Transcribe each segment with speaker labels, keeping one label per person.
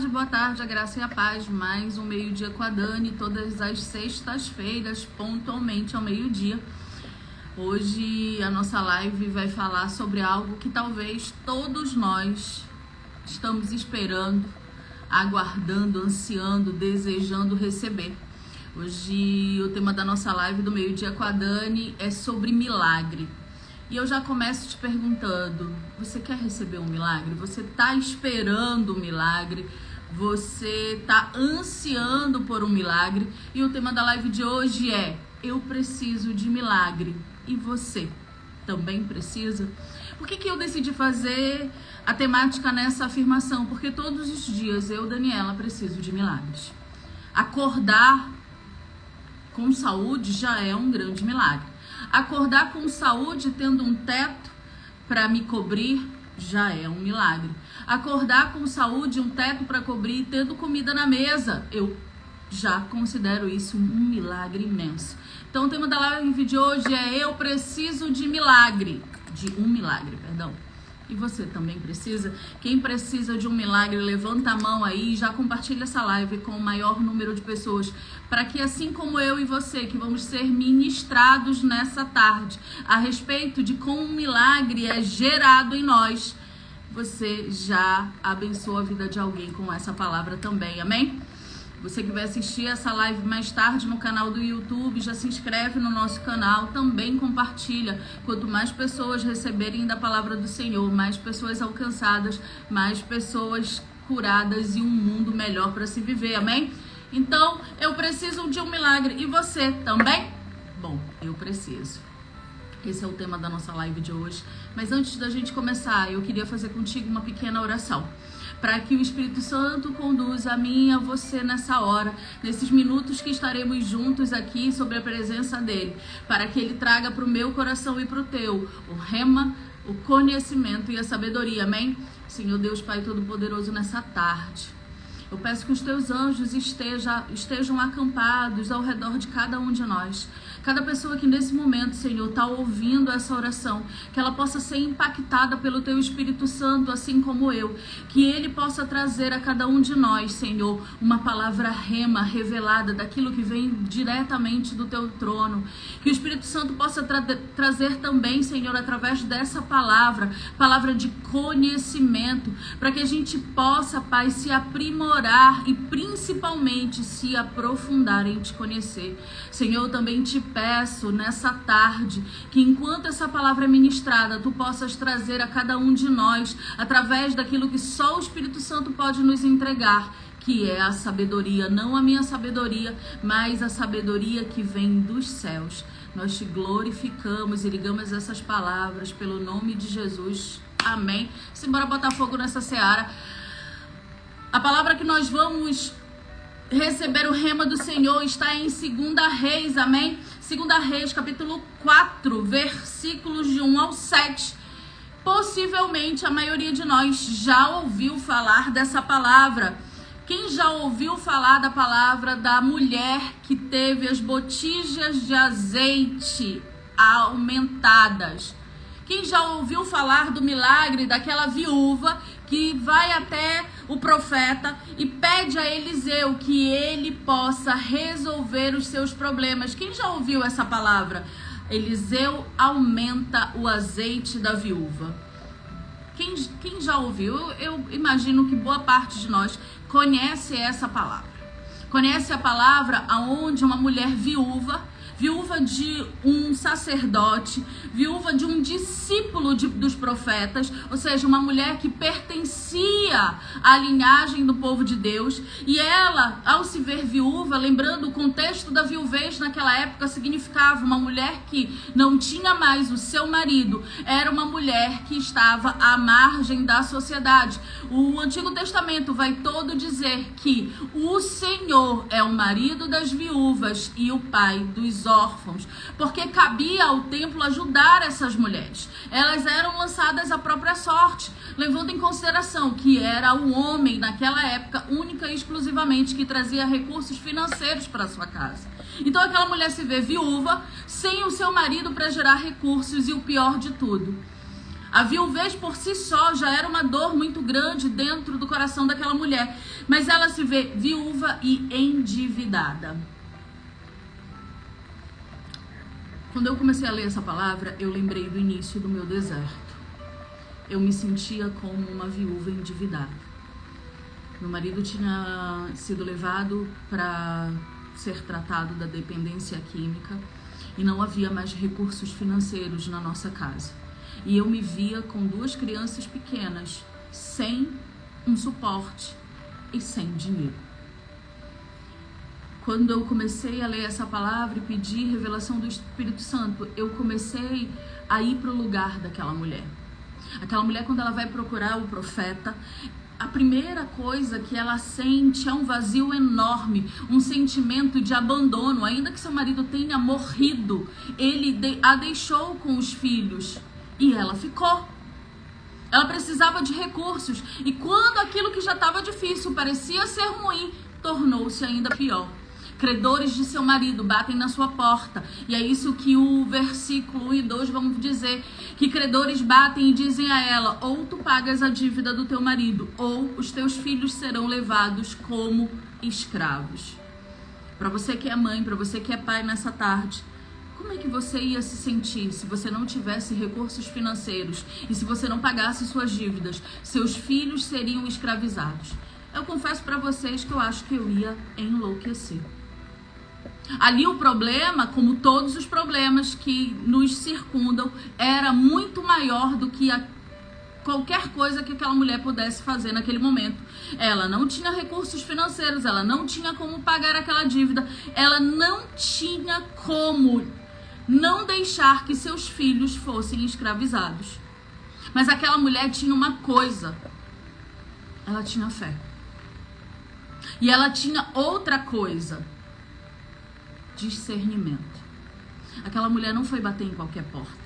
Speaker 1: boa tarde, a graça e a paz. Mais um meio-dia com a Dani, todas as sextas-feiras, pontualmente ao meio-dia. Hoje a nossa live vai falar sobre algo que talvez todos nós estamos esperando, aguardando, ansiando, desejando receber. Hoje o tema da nossa live do meio-dia com a Dani é sobre milagre. E eu já começo te perguntando, você quer receber um milagre? Você está esperando um milagre? Você está ansiando por um milagre? E o tema da live de hoje é, eu preciso de milagre. E você também precisa? Por que eu decidi fazer a temática nessa afirmação? Porque todos os dias eu, Daniela, preciso de milagres. Acordar com saúde já é um grande milagre. Acordar com saúde, tendo um teto para me cobrir, já é um milagre. Acordar com saúde, um teto para cobrir, tendo comida na mesa, eu já considero isso um milagre imenso. Então o tema da live de hoje é eu preciso de milagre. De um milagre, perdão. E você também precisa? Quem precisa de um milagre, levanta a mão aí e já compartilha essa live com o maior número de pessoas, para que assim como eu e você, que vamos ser ministrados nessa tarde, a respeito de como um milagre é gerado em nós, você já abençoa a vida de alguém com essa palavra também, amém? Você que vai assistir essa live mais tarde no canal do YouTube, já se inscreve no nosso canal, também compartilha. Quanto mais pessoas receberem da palavra do Senhor, mais pessoas alcançadas, mais pessoas curadas e um mundo melhor para se viver, amém? Então, eu preciso de um milagre. E você também? Bom, eu preciso. Esse é o tema da nossa live de hoje. Mas antes da gente começar, eu queria fazer contigo uma pequena oração, para que o Espírito Santo conduza a mim e a você nessa hora, nesses minutos que estaremos juntos aqui sobre a presença dele, para que ele traga para o meu coração e para o teu o rema, o conhecimento e a sabedoria, amém? Senhor Deus Pai Todo-Poderoso, nessa tarde, eu peço que os teus anjos estejam acampados ao redor de cada um de nós. Cada pessoa que nesse momento, Senhor, está ouvindo essa oração, que ela possa ser impactada pelo Teu Espírito Santo, assim como eu. Que Ele possa trazer a cada um de nós, Senhor, uma palavra rema, revelada, daquilo que vem diretamente do Teu trono. Que o Espírito Santo possa trazer também, Senhor, através dessa palavra de conhecimento, para que a gente possa, Pai, se aprimorar e principalmente se aprofundar em Te conhecer. Senhor, eu também te peço nessa tarde que enquanto essa palavra é ministrada, Tu possas trazer a cada um de nós, através daquilo que só o Espírito Santo pode nos entregar, que é a sabedoria, não a minha sabedoria, mas a sabedoria que vem dos céus. Nós Te glorificamos e ligamos essas palavras pelo nome de Jesus. Amém. Simbora botar fogo nessa seara. A palavra que nós vamos receber o rema do Senhor está em 2 Reis, amém? 2 Reis, capítulo 4, versículos de 1 ao 7. Possivelmente a maioria de nós já ouviu falar dessa palavra. Quem já ouviu falar da palavra da mulher que teve as botijas de azeite aumentadas? Quem já ouviu falar do milagre daquela viúva que vai até o profeta e pede a Eliseu que ele possa resolver os seus problemas? Quem já ouviu essa palavra? Eliseu aumenta o azeite da viúva. Quem já ouviu? Eu imagino que boa parte de nós conhece essa palavra. Conhece a palavra aonde uma mulher viúva de um sacerdote, viúva de um discípulo dos profetas, ou seja, uma mulher que pertencia à linhagem do povo de Deus, e ela, ao se ver viúva, lembrando o contexto da viuvez naquela época, significava uma mulher que não tinha mais o seu marido, era uma mulher que estava à margem da sociedade. O Antigo Testamento vai todo dizer que o Senhor é o marido das viúvas e o pai dos órfãos, porque cabia ao templo ajudar essas mulheres. Elas eram lançadas à própria sorte, levando em consideração que era o homem naquela época única e exclusivamente que trazia recursos financeiros para sua casa. Então aquela mulher se vê viúva, sem o seu marido para gerar recursos, e o pior de tudo, A viuvez por si só já era uma dor muito grande dentro do coração daquela mulher. Mas ela se vê viúva e endividada. Quando eu comecei a ler essa palavra, eu lembrei do início do meu deserto. Eu me sentia como uma viúva endividada. Meu marido tinha sido levado para ser tratado da dependência química e não havia mais recursos financeiros na nossa casa. E eu me via com 2 crianças pequenas, sem um suporte e sem dinheiro. Quando eu comecei a ler essa palavra e pedir revelação do Espírito Santo, eu comecei a ir para o lugar daquela mulher. Aquela mulher, quando ela vai procurar o profeta, a primeira coisa que ela sente é um vazio enorme, um sentimento de abandono. Ainda que seu marido tenha morrido, ele a deixou com os filhos e ela ficou. Ela precisava de recursos e quando aquilo que já estava difícil parecia ser ruim, tornou-se ainda pior. Credores de seu marido batem na sua porta. E é isso que o versículo 1 e 2 vão dizer. Que credores batem e dizem a ela: ou tu pagas a dívida do teu marido, ou os teus filhos serão levados como escravos. Para você que é mãe, para você que é pai nessa tarde, como é que você ia se sentir se você não tivesse recursos financeiros? E se você não pagasse suas dívidas, seus filhos seriam escravizados? Eu confesso para vocês que eu acho que eu ia enlouquecer. Ali o problema, como todos os problemas que nos circundam, era muito maior do que qualquer coisa que aquela mulher pudesse fazer naquele momento. Ela não tinha recursos financeiros, ela não tinha como pagar aquela dívida, ela não tinha como não deixar que seus filhos fossem escravizados. Mas aquela mulher tinha uma coisa, ela tinha fé. E ela tinha outra coisa: discernimento. Aquela mulher não foi bater em qualquer porta.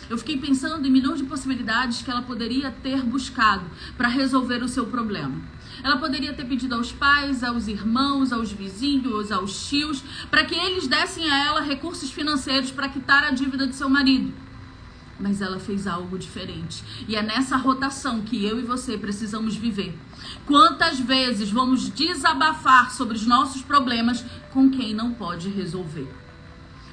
Speaker 1: Eu fiquei pensando em milhões de possibilidades que ela poderia ter buscado para resolver o seu problema. Ela poderia ter pedido aos pais, aos irmãos, aos vizinhos, aos tios, para que eles dessem a ela recursos financeiros para quitar a dívida de seu marido. Mas ela fez algo diferente. E é nessa rotação que eu e você precisamos viver. Quantas vezes vamos desabafar sobre os nossos problemas com quem não pode resolver?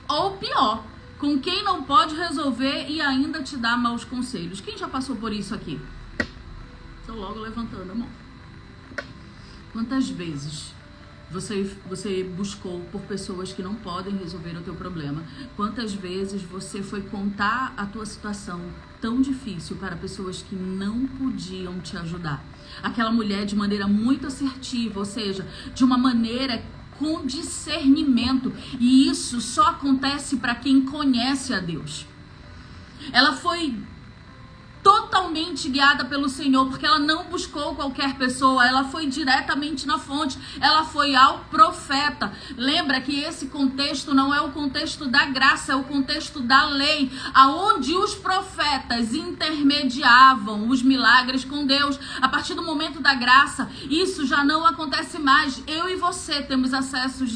Speaker 1: Ou pior, com quem não pode resolver e ainda te dá maus conselhos. Quem já passou por isso aqui? Estou logo levantando a mão. Quantas vezes você buscou por pessoas que não podem resolver o teu problema? Quantas vezes você foi contar a tua situação tão difícil para pessoas que não podiam te ajudar? Aquela mulher, de maneira muito assertiva, ou seja, de uma maneira com discernimento, e isso só acontece para quem conhece a Deus. Ela foi totalmente guiada pelo Senhor, porque ela não buscou qualquer pessoa, ela foi diretamente na fonte, ela foi ao profeta. Lembra que esse contexto não é o contexto da graça, é o contexto da lei, aonde os profetas intermediavam os milagres com Deus. A partir do momento da graça, isso já não acontece mais. Eu e você temos acesso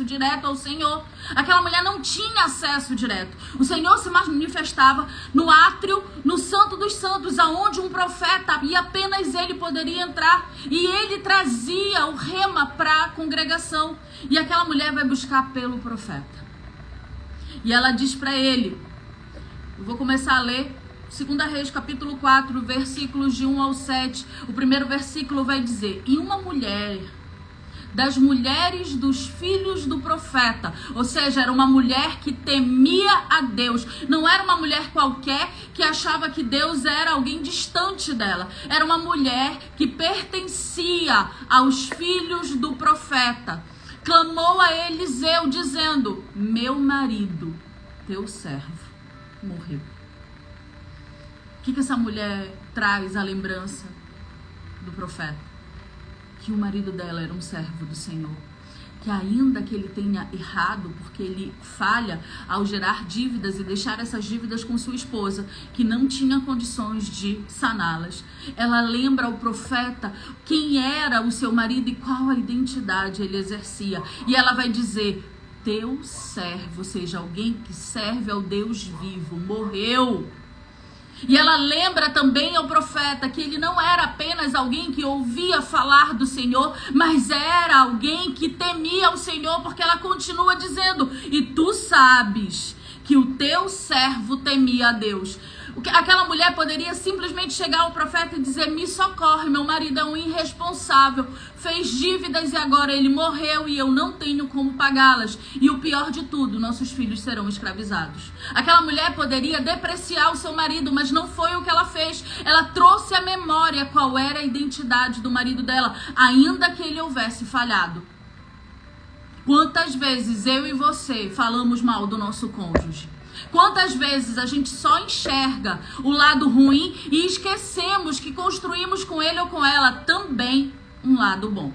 Speaker 1: direto ao Senhor. Aquela mulher não tinha acesso direto. O Senhor se manifestava no átrio, no Santo dos Santos, aonde um profeta e apenas ele poderia entrar, e ele trazia o rema para a congregação, e aquela mulher vai buscar pelo profeta, e ela diz para ele, eu vou começar a ler 2 Reis capítulo 4, versículos de 1 ao 7, o primeiro versículo vai dizer: e uma mulher das mulheres dos filhos do profeta, ou seja, era uma mulher que temia a Deus, não era uma mulher qualquer que achava que Deus era alguém distante dela, era uma mulher que pertencia aos filhos do profeta, clamou a Eliseu dizendo: meu marido, teu servo, morreu. O que essa mulher traz à lembrança do profeta? Que o marido dela era um servo do Senhor, que ainda que ele tenha errado, porque ele falha ao gerar dívidas e deixar essas dívidas com sua esposa, que não tinha condições de saná-las, ela lembra ao profeta quem era o seu marido e qual a identidade ele exercia, e ela vai dizer: teu servo, ou seja, alguém que serve ao Deus vivo, morreu. E ela lembra também ao profeta que ele não era apenas alguém que ouvia falar do Senhor, mas era alguém que temia o Senhor, porque ela continua dizendo: e tu sabes que o teu servo temia a Deus. Aquela mulher poderia simplesmente chegar ao profeta e dizer: me socorre, meu marido é um irresponsável, fez dívidas e agora ele morreu e eu não tenho como pagá-las. E o pior de tudo, nossos filhos serão escravizados. Aquela mulher poderia depreciar o seu marido, mas não foi o que ela fez. Ela trouxe à memória qual era a identidade do marido dela, ainda que ele houvesse falhado. Quantas vezes eu e você falamos mal do nosso cônjuge? Quantas vezes a gente só enxerga o lado ruim e esquecemos que construímos com ele ou com ela também um lado bom?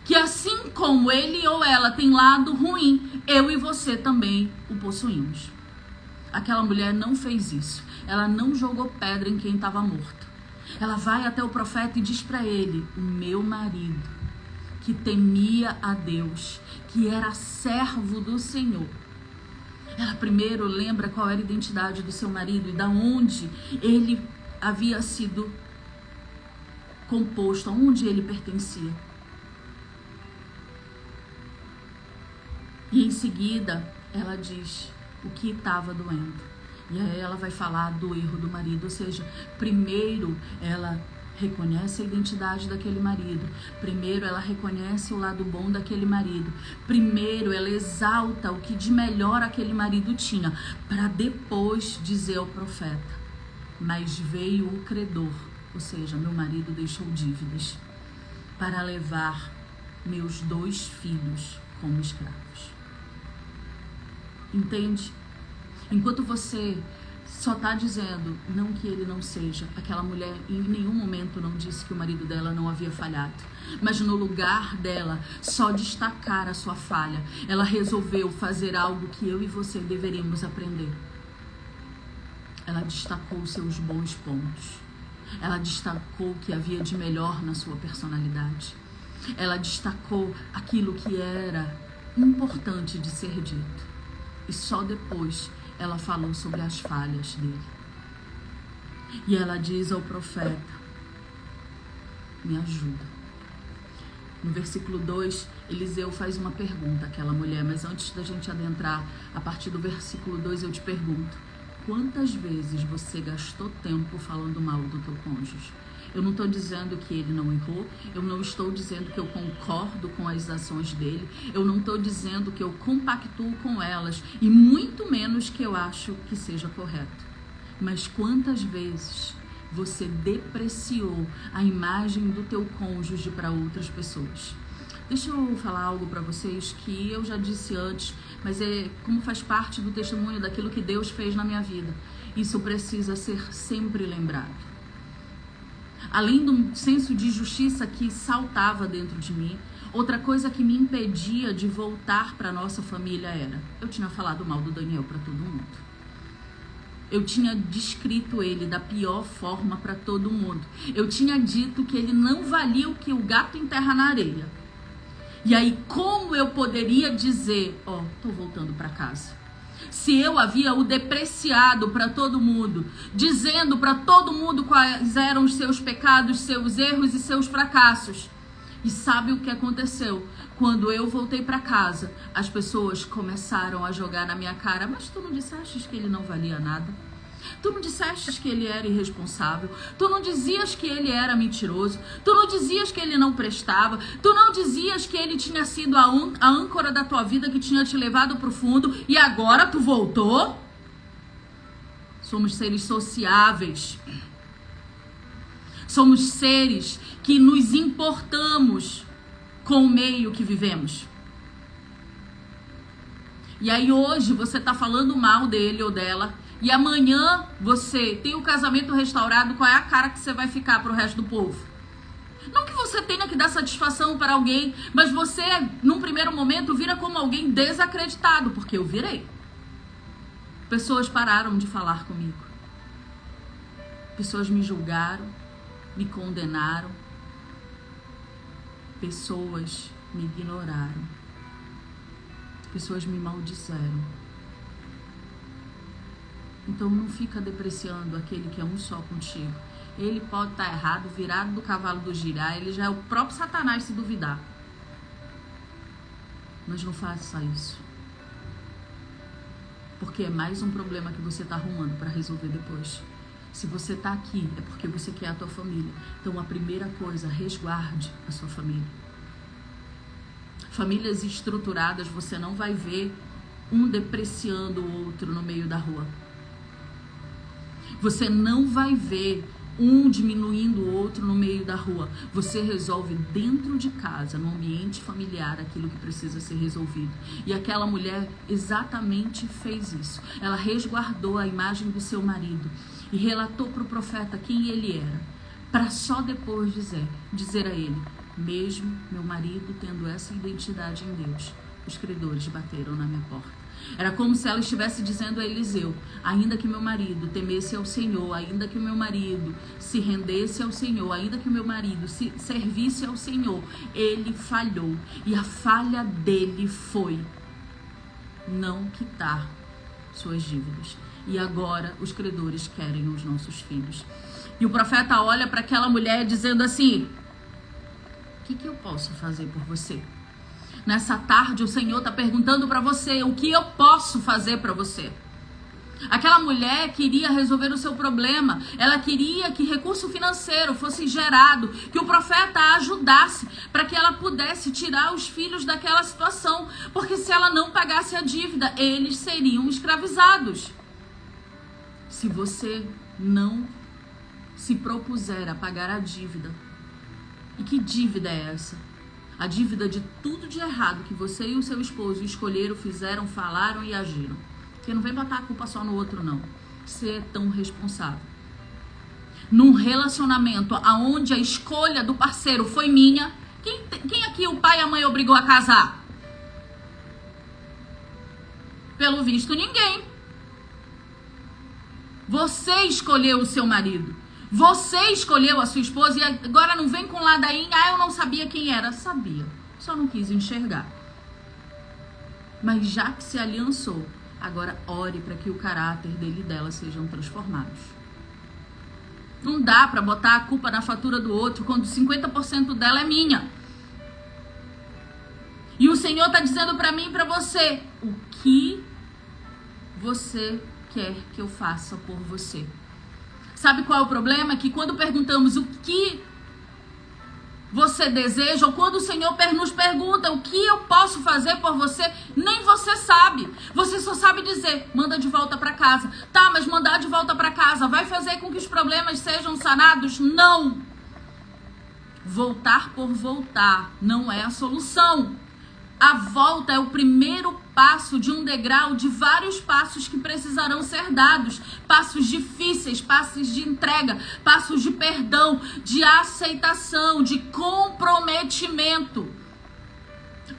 Speaker 1: Que assim como ele ou ela tem lado ruim, eu e você também o possuímos. Aquela mulher não fez isso. Ela não jogou pedra em quem estava morto. Ela vai até o profeta e diz para ele: o meu marido, que temia a Deus, que era servo do Senhor. Ela primeiro lembra qual era a identidade do seu marido e da onde ele havia sido composto, aonde ele pertencia. E em seguida ela diz o que estava doendo. E aí ela vai falar do erro do marido, ou seja, primeiro ela reconhece a identidade daquele marido. Primeiro ela reconhece o lado bom daquele marido. Primeiro ela exalta o que de melhor aquele marido tinha, para depois dizer ao profeta: mas veio o credor, ou seja, meu marido deixou dívidas, para levar meus 2 filhos como escravos. Entende? Enquanto você só está dizendo, não que ele não seja, aquela mulher em nenhum momento não disse que o marido dela não havia falhado. Mas no lugar dela só destacar a sua falha, ela resolveu fazer algo que eu e você deveríamos aprender. Ela destacou os seus bons pontos. Ela destacou o que havia de melhor na sua personalidade. Ela destacou aquilo que era importante de ser dito. E só depois ela falou sobre as falhas dele. E ela diz ao profeta: me ajuda. No versículo 2, Eliseu faz uma pergunta àquela mulher, mas antes da gente adentrar, a partir do versículo 2 eu te pergunto: quantas vezes você gastou tempo falando mal do teu cônjuge? Eu não estou dizendo que ele não errou, eu não estou dizendo que eu concordo com as ações dele, eu não estou dizendo que eu compactuo com elas, e muito menos que eu acho que seja correto. Mas quantas vezes você depreciou a imagem do teu cônjuge para outras pessoas? Deixa eu falar algo para vocês que eu já disse antes, mas como faz parte do testemunho daquilo que Deus fez na minha vida. Isso precisa ser sempre lembrado. Além do senso de justiça que saltava dentro de mim, outra coisa que me impedia de voltar para nossa família era: eu tinha falado mal do Daniel para todo mundo. Eu tinha descrito ele da pior forma para todo mundo. Eu tinha dito que ele não valia o que o gato enterra na areia. E aí, como eu poderia dizer: tô voltando para casa? Se eu havia o depreciado para todo mundo, dizendo para todo mundo quais eram os seus pecados, seus erros e seus fracassos. E sabe o que aconteceu? Quando eu voltei para casa, as pessoas começaram a jogar na minha cara: mas tu não disseste que ele não valia nada? Tu não disseste que ele era irresponsável? Tu não dizias que ele era mentiroso? Tu não dizias que ele não prestava? Tu não dizias que ele tinha sido a âncora da tua vida, que tinha te levado para o fundo, e agora tu voltou? Somos seres sociáveis. Somos seres que nos importamos com o meio que vivemos. E aí hoje você está falando mal dele ou dela, e amanhã você tem o casamento restaurado, qual é a cara que você vai ficar para o resto do povo? Não que você tenha que dar satisfação para alguém, mas você, num primeiro momento, vira como alguém desacreditado, porque eu virei. Pessoas pararam de falar comigo. Pessoas me julgaram, me condenaram. Pessoas me ignoraram. Pessoas me maldizeram. Então não fica depreciando aquele que é um só contigo. Ele pode estar errado, virado do cavalo do girar, ele já é o próprio Satanás se duvidar. Mas não faça isso. Porque é mais um problema que você está arrumando para resolver depois. Se você está aqui, é porque você quer a tua família. Então a primeira coisa, resguarde a sua família. Famílias estruturadas, você não vai ver um depreciando o outro no meio da rua. Você não vai ver um diminuindo o outro no meio da rua. Você resolve dentro de casa, no ambiente familiar, aquilo que precisa ser resolvido. E aquela mulher exatamente fez isso. Ela resguardou a imagem do seu marido e relatou para o profeta quem ele era, para só depois dizer a ele: mesmo meu marido tendo essa identidade em Deus, os credores bateram na minha porta. Era como se ela estivesse dizendo a Eliseu: ainda que meu marido temesse ao Senhor, ainda que o meu marido se rendesse ao Senhor, ainda que o meu marido se servisse ao Senhor, ele falhou. E a falha dele foi não quitar suas dívidas. E agora os credores querem os nossos filhos. E o profeta olha para aquela mulher dizendo assim: o que eu posso fazer por você? Nessa tarde o Senhor está perguntando para você: o que eu posso fazer para você? Aquela mulher queria resolver o seu problema. Ela queria que recurso financeiro fosse gerado, que o profeta a ajudasse para que ela pudesse tirar os filhos daquela situação. Porque se ela não pagasse a dívida, eles seriam escravizados. Se você não se propuser a pagar a dívida, e que dívida é essa? A dívida de tudo de errado que você e o seu esposo escolheram, fizeram, falaram e agiram. Porque não vem botar a culpa só no outro, não. Você é tão responsável. Num relacionamento onde a escolha do parceiro foi minha, quem aqui o pai e a mãe obrigou a casar? Pelo visto, ninguém. Você escolheu o seu marido. Você escolheu a sua esposa e agora não vem com ladainha: eu não sabia quem era. Sabia, só não quis enxergar. Mas já que se aliançou, agora ore para que o caráter dele e dela sejam transformados. Não dá para botar a culpa na fatura do outro quando 50% dela é minha. E o Senhor está dizendo para mim e para você: o que você quer que eu faça por você? Sabe qual é o problema? Que quando perguntamos o que você deseja, ou quando o Senhor nos pergunta o que eu posso fazer por você, nem você sabe. Você só sabe dizer: manda de volta para casa. Tá, mas mandar de volta para casa vai fazer com que os problemas sejam sanados? Não. Voltar por voltar não é a solução. A volta é o primeiro passo de um degrau de vários passos que precisarão ser dados. Passos difíceis, passos de entrega, passos de perdão, de aceitação, de comprometimento.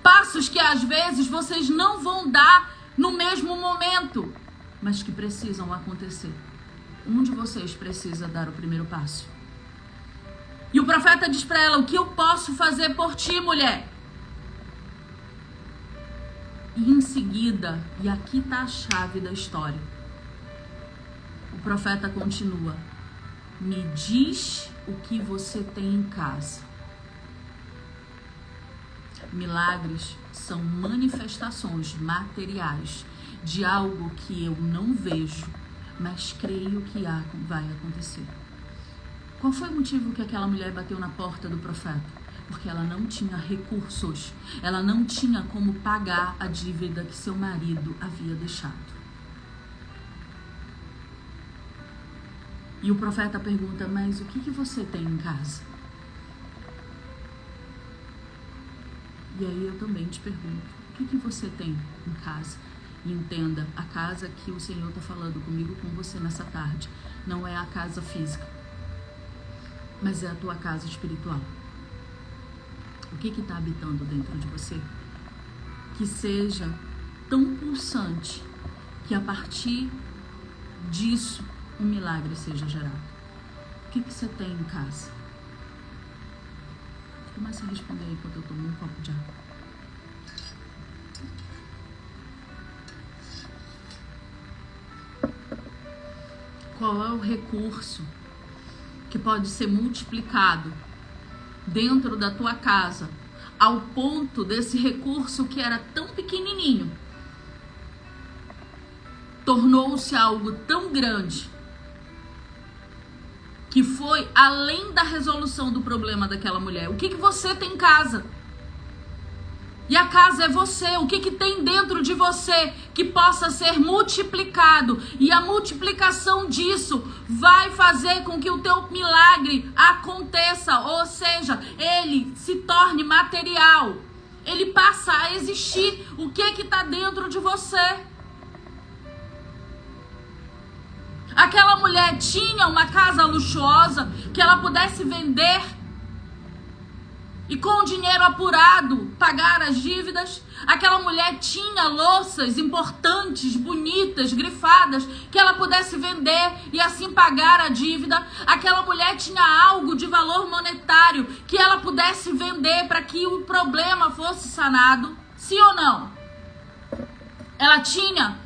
Speaker 1: Passos que às vezes vocês não vão dar no mesmo momento, mas que precisam acontecer. Um de vocês precisa dar o primeiro passo. E o profeta diz para ela: o que eu posso fazer por ti, mulher? E em seguida, e aqui está a chave da história, o profeta continua: me diz o que você tem em casa. Milagres são manifestações materiais de algo que eu não vejo, mas creio que vai acontecer. Qual foi o motivo que aquela mulher bateu na porta do profeta? Porque ela não tinha recursos, ela não tinha como pagar a dívida que seu marido havia deixado. E o profeta pergunta: mas o que você tem em casa? E aí eu também te pergunto: o que você tem em casa? E entenda, a casa que o Senhor está falando comigo, com você nessa tarde, não é a casa física, mas é a tua casa espiritual. O que está habitando dentro de você? Que seja tão pulsante que a partir disso um milagre seja gerado. O que você tem em casa? Começa a responder aí enquanto eu tomo um copo de água. qual é o recurso que pode ser multiplicado dentro da tua casa, ao ponto desse recurso que era tão pequenininho, tornou-se algo tão grande, que foi além da resolução do problema daquela mulher. O que você tem em casa? E a casa é você. O que tem dentro de você que possa ser multiplicado? E a multiplicação disso vai fazer com que o teu milagre aconteça. Ou seja, ele se torne material. Ele passa a existir. O que está dentro de você? Aquela mulher tinha uma casa luxuosa que ela pudesse vender e com o dinheiro apurado pagar as dívidas. Aquela mulher tinha louças importantes, bonitas, grifadas, que ela pudesse vender e assim pagar a dívida. Aquela mulher tinha algo de valor monetário que ela pudesse vender para que o problema fosse sanado. Sim ou não? Ela tinha.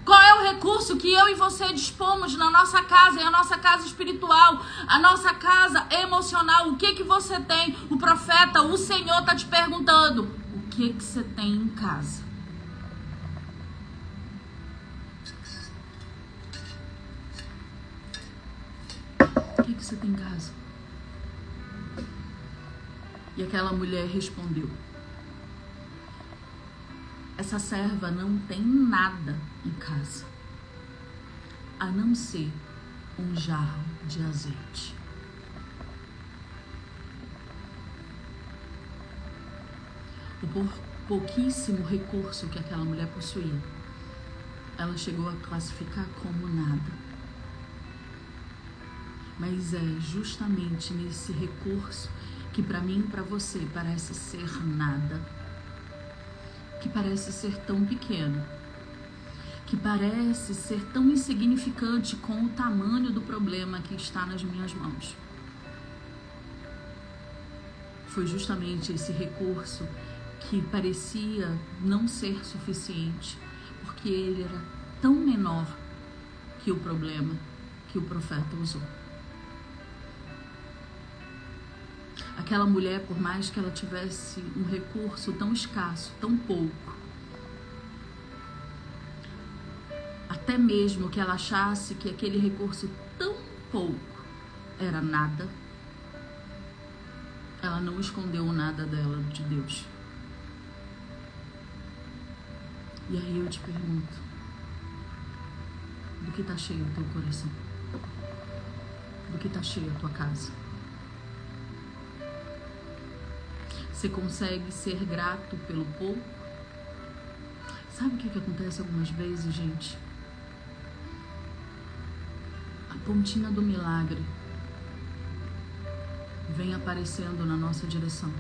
Speaker 1: Qual é o recurso que eu e você dispomos na nossa casa, e a nossa casa espiritual, a nossa casa emocional? O que você tem? O profeta, o Senhor está te perguntando, o que você tem em casa? O que você tem em casa? E aquela mulher respondeu: essa serva não tem nada em casa, a não ser um jarro de azeite. O pouquíssimo recurso que aquela mulher possuía, ela chegou a classificar como nada. Mas é justamente nesse recurso que para mim e para você parece ser nada, que parece ser tão pequeno, que parece ser tão insignificante com o tamanho do problema que está nas minhas mãos. Foi justamente esse recurso que parecia não ser suficiente, porque ele era tão menor que o problema que o profeta usou. Aquela mulher, por mais que ela tivesse um recurso tão escasso, tão pouco, até mesmo que ela achasse que aquele recurso tão pouco era nada, ela não escondeu nada dela de Deus. E aí eu te pergunto, do que está cheio o teu coração? Do que está cheio a tua casa? Você consegue ser grato pelo pouco? Sabe o que acontece algumas vezes, gente? A pontinha do milagre vem aparecendo na nossa direção.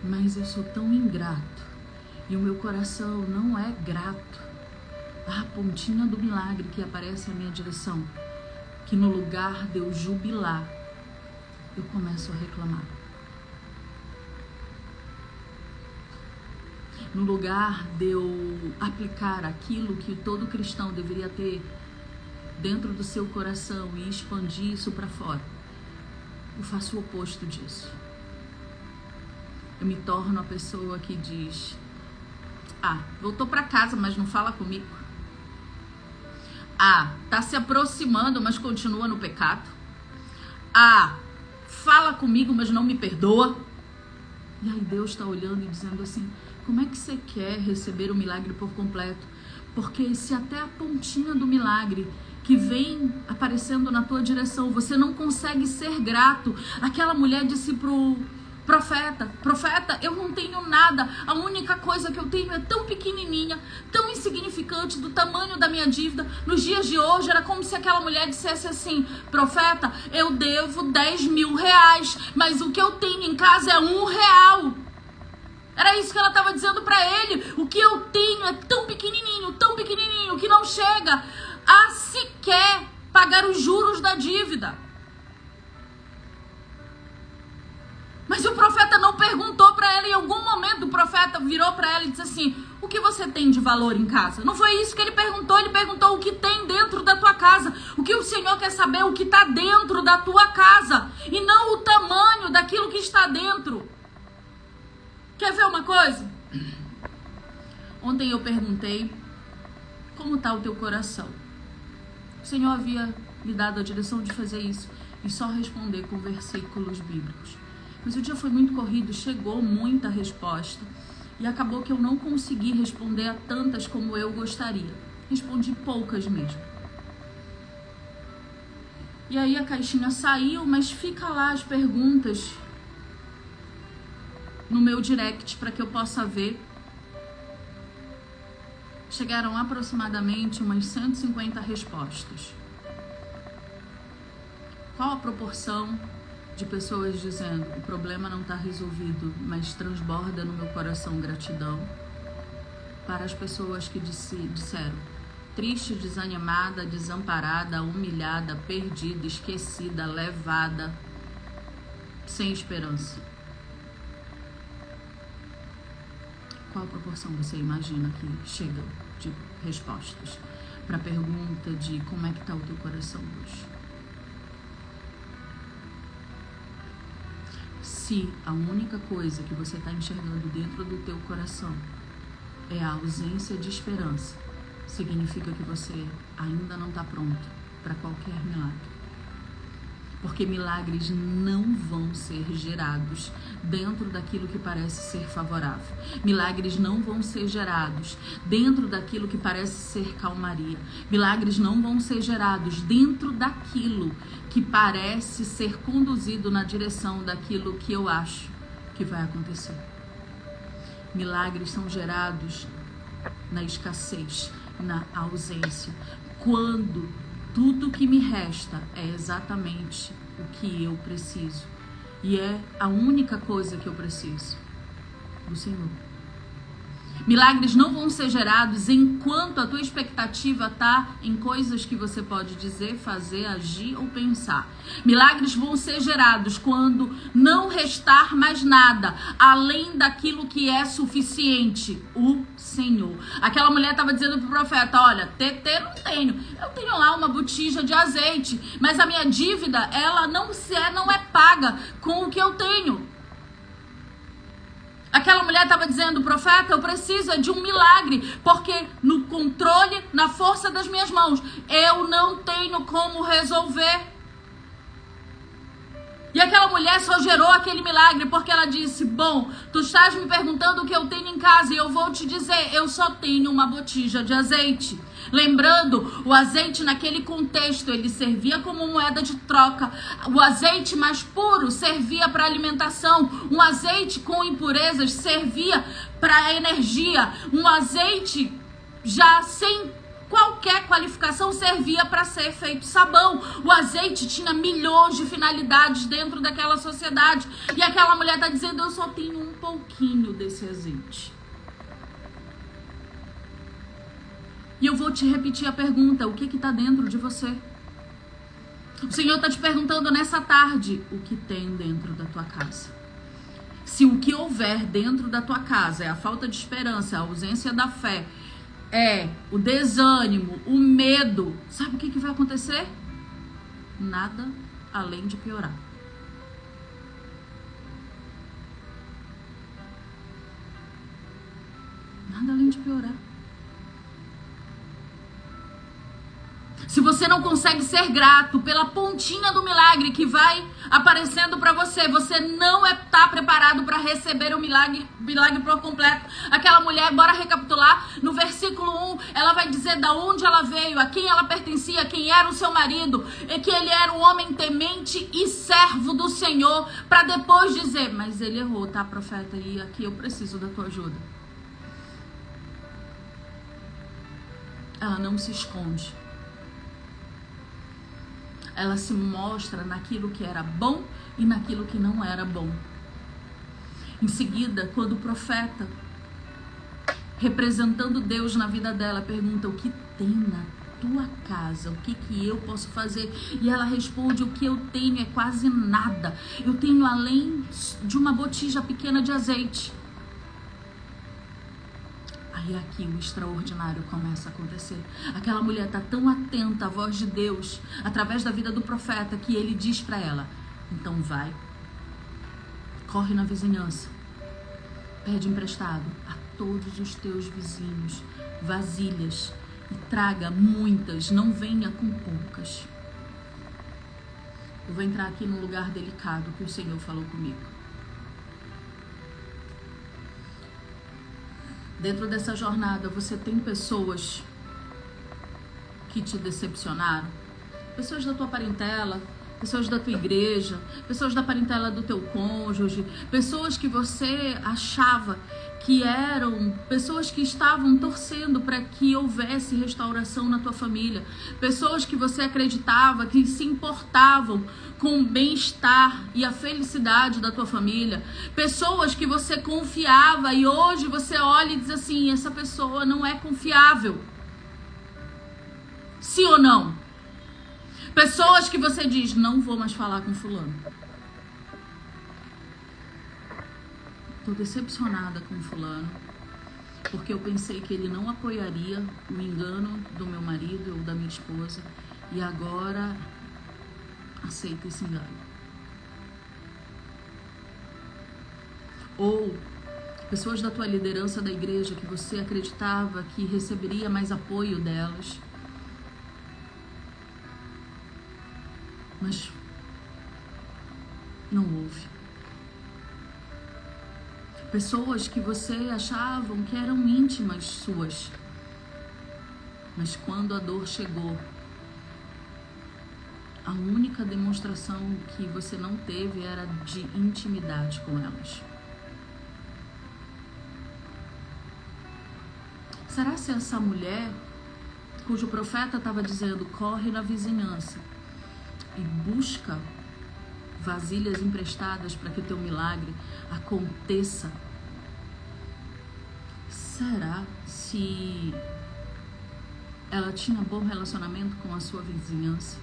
Speaker 1: Mas eu sou tão ingrato e o meu coração não é grato à pontinha do milagre que aparece à minha direção, que no lugar de eu jubilar, eu começo a reclamar. No lugar de eu aplicar aquilo que todo cristão deveria ter dentro do seu coração e expandir isso para fora, eu faço o oposto disso. Eu me torno a pessoa que diz: voltou para casa, mas não fala comigo. Tá se aproximando, mas continua no pecado. Fala comigo, mas não me perdoa. E aí Deus está olhando e dizendo assim: como é que você quer receber o milagre por completo? Porque se até a pontinha do milagre que vem aparecendo na tua direção, você não consegue ser grato. Aquela mulher disse pro profeta, eu não tenho nada, a única coisa que eu tenho é tão pequenininha, tão insignificante, do tamanho da minha dívida. Nos dias de hoje era como se aquela mulher dissesse assim: profeta, eu devo 10 mil reais, mas o que eu tenho em casa é R$1. Era isso que ela estava dizendo para ele: o que eu tenho é tão pequenininho, que não chega a sequer pagar os juros da dívida. Mas o profeta não perguntou para ela em algum momento. profeta virou para ela e disse assim: o que você tem de valor em casa? Não foi isso que ele perguntou o que tem dentro da tua casa. O que o Senhor quer saber é o que está dentro da tua casa e não o tamanho daquilo que está dentro. Quer ver uma coisa? Ontem eu perguntei: como está o teu coração? O Senhor havia me dado a direção de fazer isso e só responder com versículos bíblicos. Mas o dia foi muito corrido, chegou muita resposta e acabou que eu não consegui responder a tantas como eu gostaria. Respondi poucas mesmo. E aí a caixinha saiu, mas fica lá as perguntas no meu direct para que eu possa ver. Chegaram aproximadamente umas 150 respostas. Qual a proporção de pessoas dizendo: o problema não está resolvido, mas transborda no meu coração gratidão? Para as pessoas que disseram: triste, desanimada, desamparada, humilhada, perdida, esquecida, levada, sem esperança. Qual a proporção você imagina que chega de respostas para a pergunta de como é que está o teu coração hoje? Se a única coisa que você está enxergando dentro do teu coração é a ausência de esperança, significa que você ainda não está pronto para qualquer milagre. Porque milagres não vão ser gerados dentro daquilo que parece ser favorável. Milagres não vão ser gerados dentro daquilo que parece ser calmaria. Milagres não vão ser gerados dentro daquilo que parece ser conduzido na direção daquilo que eu acho que vai acontecer. Milagres são gerados na escassez, na ausência. Quando tudo que me resta é exatamente o que eu preciso. E é a única coisa que eu preciso: do Senhor. Milagres não vão ser gerados enquanto a tua expectativa está em coisas que você pode dizer, fazer, agir ou pensar. Milagres vão ser gerados quando não restar mais nada além daquilo que é suficiente: o Senhor. Aquela mulher estava dizendo pro profeta: olha, não tenho. Eu tenho lá uma botija de azeite, mas a minha dívida, ela não é paga com o que eu tenho. Aquela mulher estava dizendo: profeta, eu preciso de um milagre, porque no controle, na força das minhas mãos, eu não tenho como resolver. E aquela mulher só gerou aquele milagre porque ela disse: bom, tu estás me perguntando o que eu tenho em casa e eu vou te dizer, eu só tenho uma botija de azeite. Lembrando, o azeite naquele contexto, ele servia como moeda de troca. O azeite mais puro servia para alimentação. Um azeite com impurezas servia para energia. Um azeite já sem qualquer qualificação servia para ser feito sabão. O azeite tinha milhões de finalidades dentro daquela sociedade. E aquela mulher está dizendo: eu só tenho um pouquinho desse azeite. E eu vou te repetir a pergunta: o que está dentro de você? O Senhor está te perguntando nessa tarde: o que tem dentro da tua casa? Se o que houver dentro da tua casa é a falta de esperança, a ausência da fé, é o desânimo, o medo, sabe o que vai acontecer? Nada além de piorar. Nada além de piorar. Se você não consegue ser grato pela pontinha do milagre que vai aparecendo para você, você não está preparado para receber o milagre por completo. Aquela mulher, bora recapitular, no versículo 1, ela vai dizer da onde ela veio, a quem ela pertencia, quem era o seu marido, e que ele era um homem temente e servo do Senhor, para depois dizer: mas ele errou, tá, profeta, e aqui eu preciso da tua ajuda. Ela não se esconde. Ela se mostra naquilo que era bom e naquilo que não era bom. Em seguida, quando o profeta, representando Deus na vida dela, pergunta: o que tem na tua casa? O que eu posso fazer? E ela responde: o que eu tenho é quase nada. Eu tenho além de uma botija pequena de azeite. Aí aqui o extraordinário começa a acontecer. Aquela mulher está tão atenta à voz de Deus, através da vida do profeta, que ele diz para ela: então vai, corre na vizinhança, pede emprestado a todos os teus vizinhos vasilhas e traga muitas, não venha com poucas. Eu vou entrar aqui num lugar delicado que o Senhor falou comigo. Dentro dessa jornada, você tem pessoas que te decepcionaram? Pessoas da tua parentela, pessoas da tua igreja, pessoas da parentela do teu cônjuge, pessoas que você achava que eram pessoas que estavam torcendo para que houvesse restauração na tua família, pessoas que você acreditava que se importavam com o bem-estar e a felicidade da tua família, pessoas que você confiava e hoje você olha e diz assim: essa pessoa não é confiável. Sim ou não? Pessoas que você diz: não vou mais falar com fulano. Estou decepcionada com fulano, porque eu pensei que ele não apoiaria o engano do meu marido ou da minha esposa, e agora aceita esse engano. Ou pessoas da tua liderança da igreja que você acreditava que receberia mais apoio delas, mas não houve. Pessoas que você achavam que eram íntimas suas, mas quando a dor chegou, a única demonstração que você não teve era de intimidade com elas. Será se essa mulher, cujo profeta estava dizendo: corre na vizinhança e busca vasilhas emprestadas para que o teu milagre aconteça, será se ela tinha bom relacionamento com a sua vizinhança?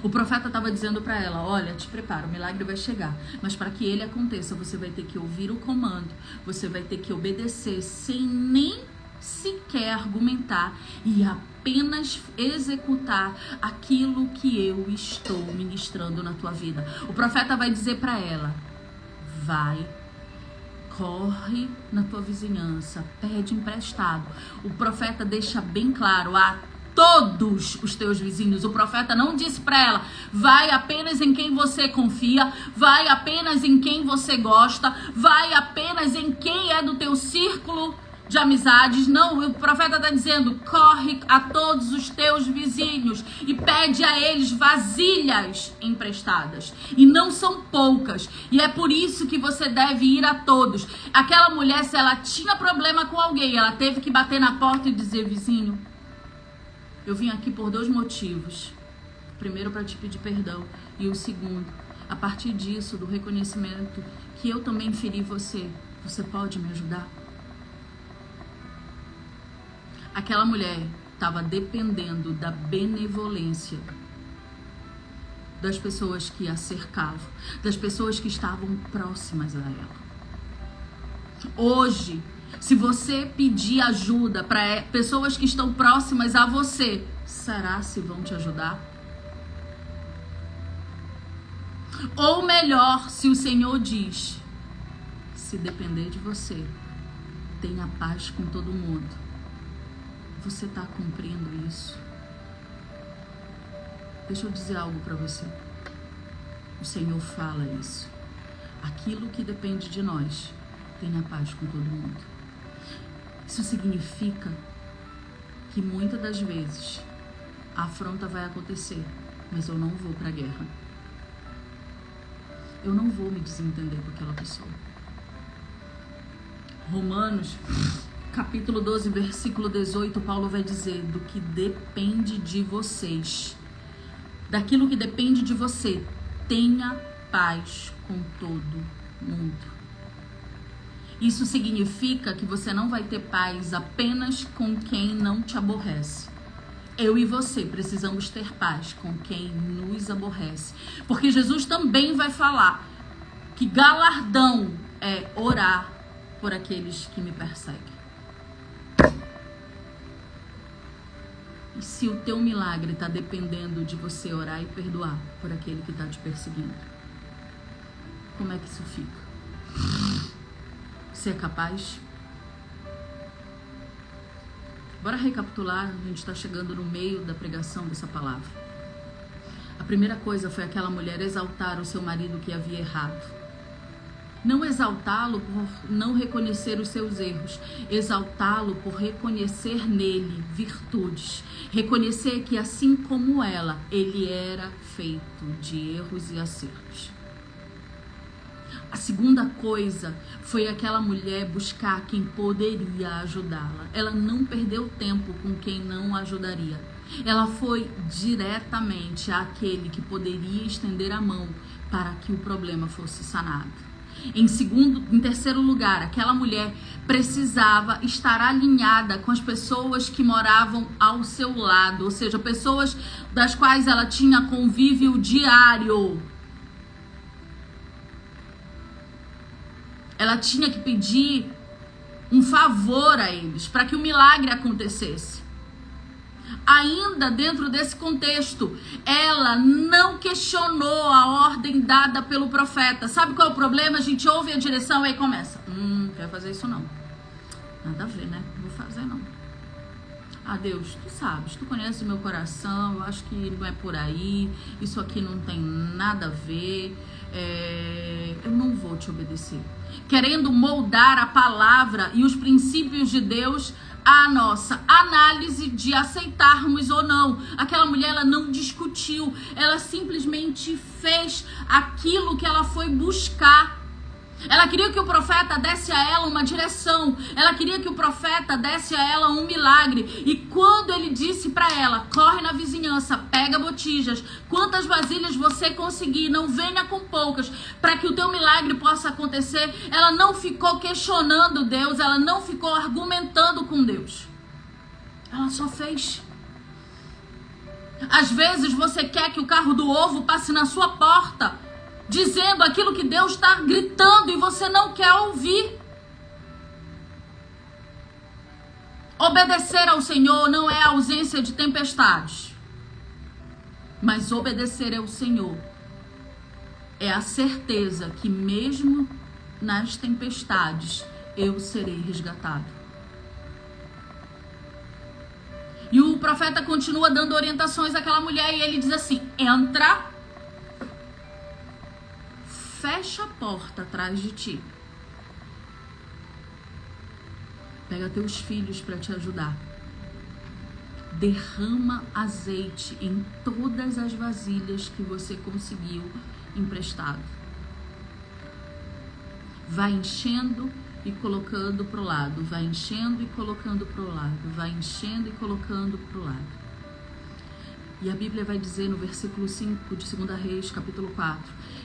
Speaker 1: O profeta estava dizendo para ela: olha, te prepara, o milagre vai chegar, mas para que ele aconteça, você vai ter que ouvir o comando, você vai ter que obedecer sem nem sequer argumentar e apenas executar aquilo que eu estou ministrando na tua vida. O profeta vai dizer para ela: vai, corre na tua vizinhança, pede emprestado. O profeta deixa bem claro a todos os teus vizinhos. O profeta não disse para ela: vai apenas em quem você confia, vai apenas em quem você gosta, vai apenas em quem é do teu círculo de amizades. Não, o profeta está dizendo: corre a todos os teus vizinhos e pede a eles vasilhas emprestadas, e não são poucas, e é por isso que você deve ir a todos. Aquela mulher, se ela tinha problema com alguém, ela teve que bater na porta e dizer: vizinho, eu vim aqui por 2 motivos. O primeiro, para te pedir perdão, e o segundo, a partir disso, do reconhecimento que eu também feri você, você pode me ajudar? Aquela mulher estava dependendo da benevolência das pessoas que a cercavam, das pessoas que estavam próximas a ela. Hoje, se você pedir ajuda para pessoas que estão próximas a você, será se vão te ajudar? Ou melhor, se o Senhor diz: se depender de você, tenha paz com todo mundo, você está cumprindo isso? Deixa eu dizer algo para você. O Senhor fala isso. Aquilo que depende de nós, tenha paz com todo mundo. Isso significa que muitas das vezes a afronta vai acontecer, mas eu não vou para a guerra. Eu não vou me desentender com aquela pessoa. Romanos capítulo 12, versículo 18, Paulo vai dizer: do que depende de vocês, daquilo que depende de você, tenha paz com todo mundo. Isso significa que você não vai ter paz apenas com quem não te aborrece. Eu e você precisamos ter paz com quem nos aborrece, porque Jesus também vai falar que galardão é orar por aqueles que me perseguem. E se o teu milagre está dependendo de você orar e perdoar por aquele que está te perseguindo? Como é que isso fica? Você é capaz? Bora recapitular, a gente está chegando no meio da pregação dessa palavra. A primeira coisa foi aquela mulher exaltar o seu marido que havia errado. Não exaltá-lo por não reconhecer os seus erros, exaltá-lo por reconhecer nele virtudes, reconhecer que assim como ela, ele era feito de erros e acertos. A segunda coisa foi aquela mulher buscar quem poderia ajudá-la. Ela não perdeu tempo com quem não ajudaria. Ela foi diretamente àquele que poderia estender a mão para que o problema fosse sanado. Em terceiro lugar, aquela mulher precisava estar alinhada com as pessoas que moravam ao seu lado, ou seja, pessoas das quais ela tinha convívio diário. Ela tinha que pedir um favor a eles para que o milagre acontecesse. Ainda dentro desse contexto, ela não questionou a ordem dada pelo profeta. Sabe qual é o problema? A gente ouve a direção e aí começa. Não quero fazer isso não. Nada a ver, né? Não vou fazer não. Ah, Deus, tu sabes, tu conheces o meu coração, eu acho que não é por aí, isso aqui não tem nada a ver, eu não vou te obedecer. Querendo moldar a palavra e os princípios de Deus à nossa análise de aceitarmos ou não. Aquela mulher, ela não discutiu, ela simplesmente fez aquilo que ela foi buscar. Ela queria que o profeta desse a ela uma direção. Ela queria que o profeta desse a ela um milagre. E quando ele disse para ela, corre na vizinhança, pega botijas, quantas vasilhas você conseguir, não venha com poucas, para que o teu milagre possa acontecer, ela não ficou questionando Deus, ela não ficou argumentando com Deus. Ela só fez. Às vezes você quer que o carro do ovo passe na sua porta, dizendo aquilo que Deus está gritando e você não quer ouvir. Obedecer ao Senhor não é a ausência de tempestades, mas obedecer ao Senhor é a certeza que mesmo nas tempestades eu serei resgatado. E o profeta continua dando orientações àquela mulher e ele diz assim: entra, fecha a porta atrás de ti. Pega teus filhos para te ajudar. Derrama azeite em todas as vasilhas que você conseguiu emprestado. Vai enchendo e colocando pro lado. Vai enchendo e colocando pro lado. Vai enchendo e colocando pro lado. E a Bíblia vai dizer no versículo 5 de 2 Reis, capítulo 4,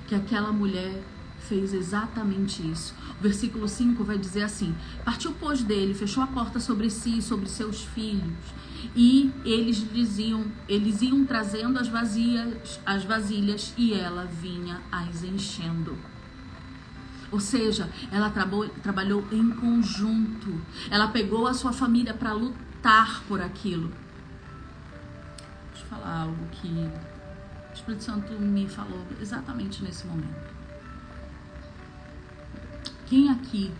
Speaker 1: que aquela mulher fez exatamente isso. O versículo 5 vai dizer assim: partiu, pois, dele, fechou a porta sobre si e sobre seus filhos, e eles iam trazendo as vasilhas e ela vinha as enchendo. Ou seja, ela trabalhou em conjunto. Ela pegou a sua família para lutar por aquilo. Falar algo que o Espírito Santo me falou exatamente nesse momento. Quem aqui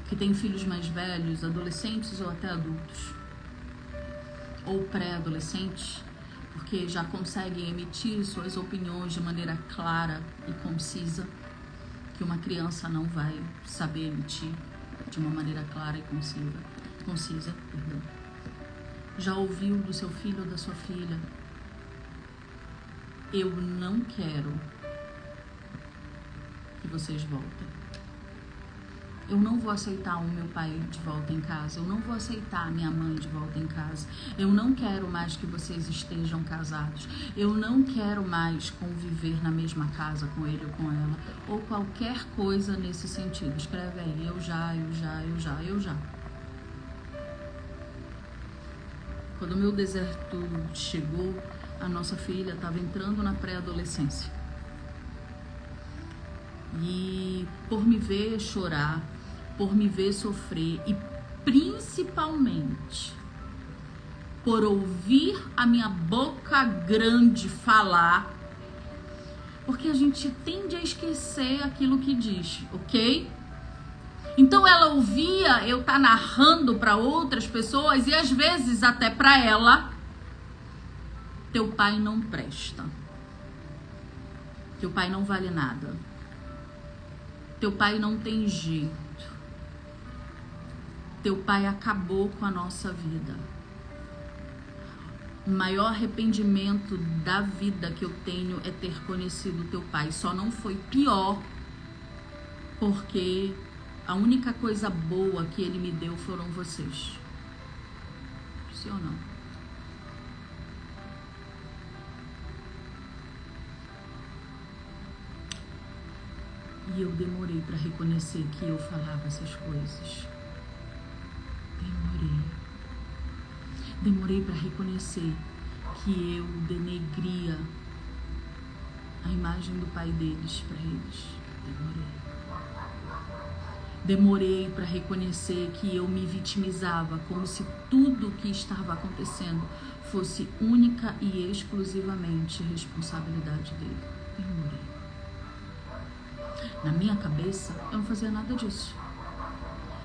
Speaker 1: que tem filhos mais velhos, adolescentes ou até adultos, ou pré-adolescentes, porque já conseguem emitir suas opiniões de maneira clara e concisa, que uma criança não vai saber emitir de uma maneira clara e concisa, perdão. Já ouviu do seu filho ou da sua filha: eu não quero que vocês voltem. Eu não vou aceitar o meu pai de volta em casa. Eu não vou aceitar a minha mãe de volta em casa. Eu não quero mais que vocês estejam casados. Eu não quero mais conviver na mesma casa com ele ou com ela. Ou qualquer coisa nesse sentido. Escreve aí: eu já. Quando o meu deserto chegou, a nossa filha estava entrando na pré-adolescência. E por me ver chorar, por me ver sofrer e principalmente por ouvir a minha boca grande falar, porque a gente tende a esquecer aquilo que diz, ok? Então ela ouvia eu estar narrando para outras pessoas e às vezes até para ela: teu pai não presta, teu pai não vale nada, teu pai não tem jeito, teu pai acabou com a nossa vida. O maior arrependimento da vida que eu tenho é ter conhecido teu pai. Só não foi pior porque a única coisa boa que ele me deu foram vocês. Sim ou não? E eu demorei para reconhecer que eu falava essas coisas. Demorei para reconhecer que eu denegria a imagem do pai deles para eles. Demorei para reconhecer que eu me vitimizava como se tudo que estava acontecendo fosse única e exclusivamente responsabilidade dele. Demorei. Na minha cabeça, eu não fazia nada disso.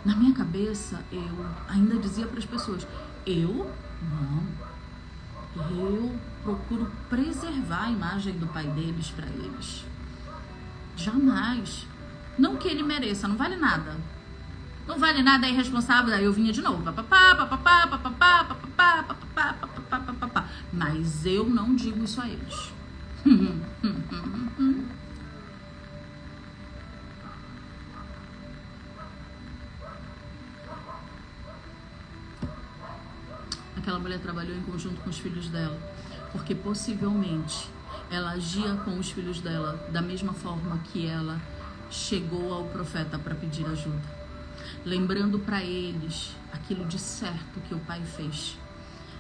Speaker 1: Na minha cabeça, eu ainda dizia para as pessoas: eu procuro preservar a imagem do pai deles para eles. Jamais. Não que ele mereça, não vale nada. Não vale nada, é irresponsável. Aí eu vinha de novo. Mas eu não digo isso a eles. Aquela mulher trabalhou em conjunto com os filhos dela, porque possivelmente ela agia com os filhos dela da mesma forma que ela chegou ao profeta para pedir ajuda, lembrando para eles aquilo de certo que o pai fez,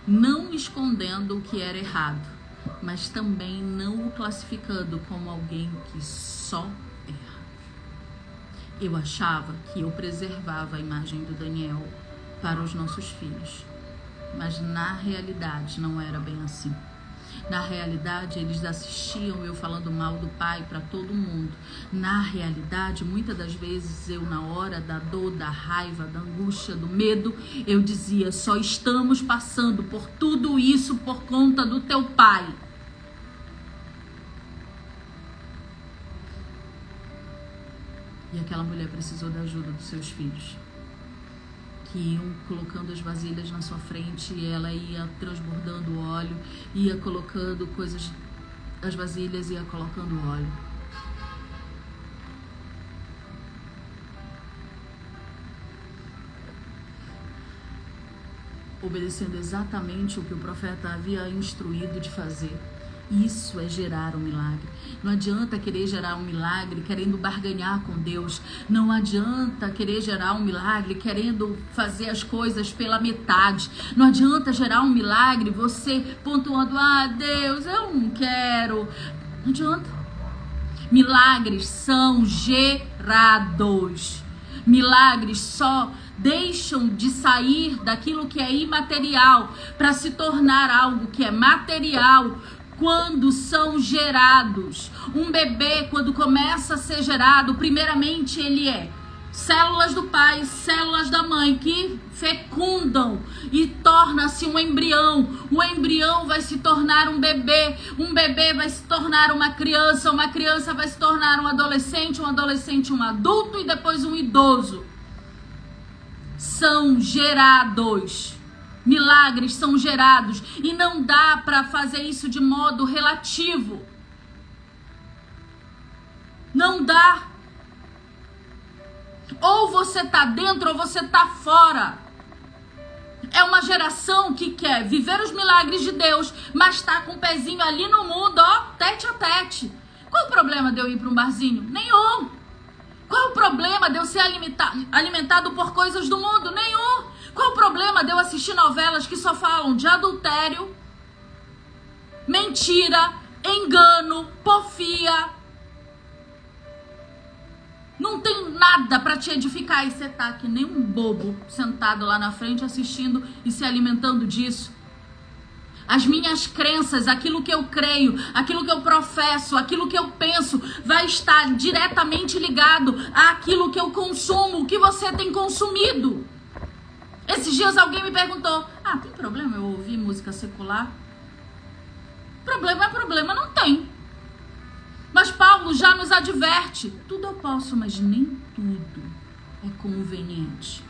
Speaker 1: não escondendo o que era errado, mas também não o classificando como alguém que só erra. Eu achava que eu preservava a imagem do Daniel para os nossos filhos, mas na realidade não era bem assim. Na realidade, eles assistiam eu falando mal do pai para todo mundo. Na realidade, muitas das vezes eu, na hora da dor, da raiva, da angústia, do medo, eu dizia: só estamos passando por tudo isso por conta do teu pai. E aquela mulher precisou da ajuda dos seus filhos, que iam colocando as vasilhas na sua frente e ela ia transbordando o óleo, ia colocando coisas, as vasilhas, ia colocando o óleo. Obedecendo exatamente o que o profeta havia instruído de fazer. Isso é gerar um milagre. Não adianta querer gerar um milagre querendo barganhar com Deus. Não adianta querer gerar um milagre querendo fazer as coisas pela metade. Não adianta gerar um milagre você pontuando: ah, Deus, eu não quero. Não adianta. Milagres são gerados. Milagres só deixam de sair daquilo que é imaterial para se tornar algo que é material quando são gerados. Um bebê, quando começa a ser gerado, primeiramente ele é células do pai, células da mãe que fecundam e torna-se um embrião. O embrião vai se tornar um bebê vai se tornar uma criança vai se tornar um adolescente um adulto e depois um idoso. São gerados. Milagres são gerados e não dá para fazer isso de modo relativo. Não dá. Ou você tá dentro ou você tá fora. É uma geração que quer viver os milagres de Deus, mas tá com o pezinho ali no mundo, ó, tete a tete. Qual o problema de eu ir para um barzinho? Nenhum. Qual o problema de eu ser alimentado por coisas do mundo? Nenhum. Qual o problema de eu assistir novelas que só falam de adultério, mentira, engano, porfia? Não tem nada para te edificar e você tá que nem um bobo sentado lá na frente assistindo e se alimentando disso. As minhas crenças, aquilo que eu creio, aquilo que eu professo, aquilo que eu penso, vai estar diretamente ligado àquilo que eu consumo, o que você tem consumido. Esses dias alguém me perguntou, tem problema eu ouvir música secular? Problema não tem. Mas Paulo já nos adverte, tudo eu posso, mas nem tudo é conveniente.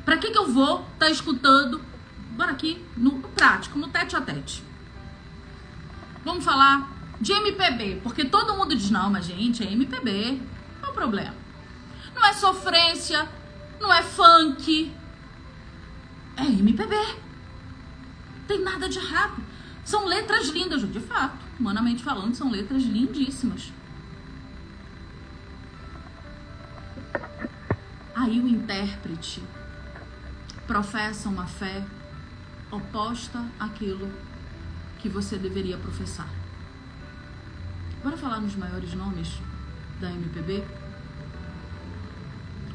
Speaker 1: Para que eu vou estar escutando, bora aqui, no prático, no tete a tete. Vamos falar de MPB, porque todo mundo diz, não, mas gente, é MPB, qual o problema? Não é sofrência, não é funk, é MPB. Tem nada de errado. São letras lindas, de fato, humanamente falando, são letras lindíssimas. Aí o intérprete professa uma fé oposta àquilo que você deveria professar. Bora falar nos maiores nomes da MPB?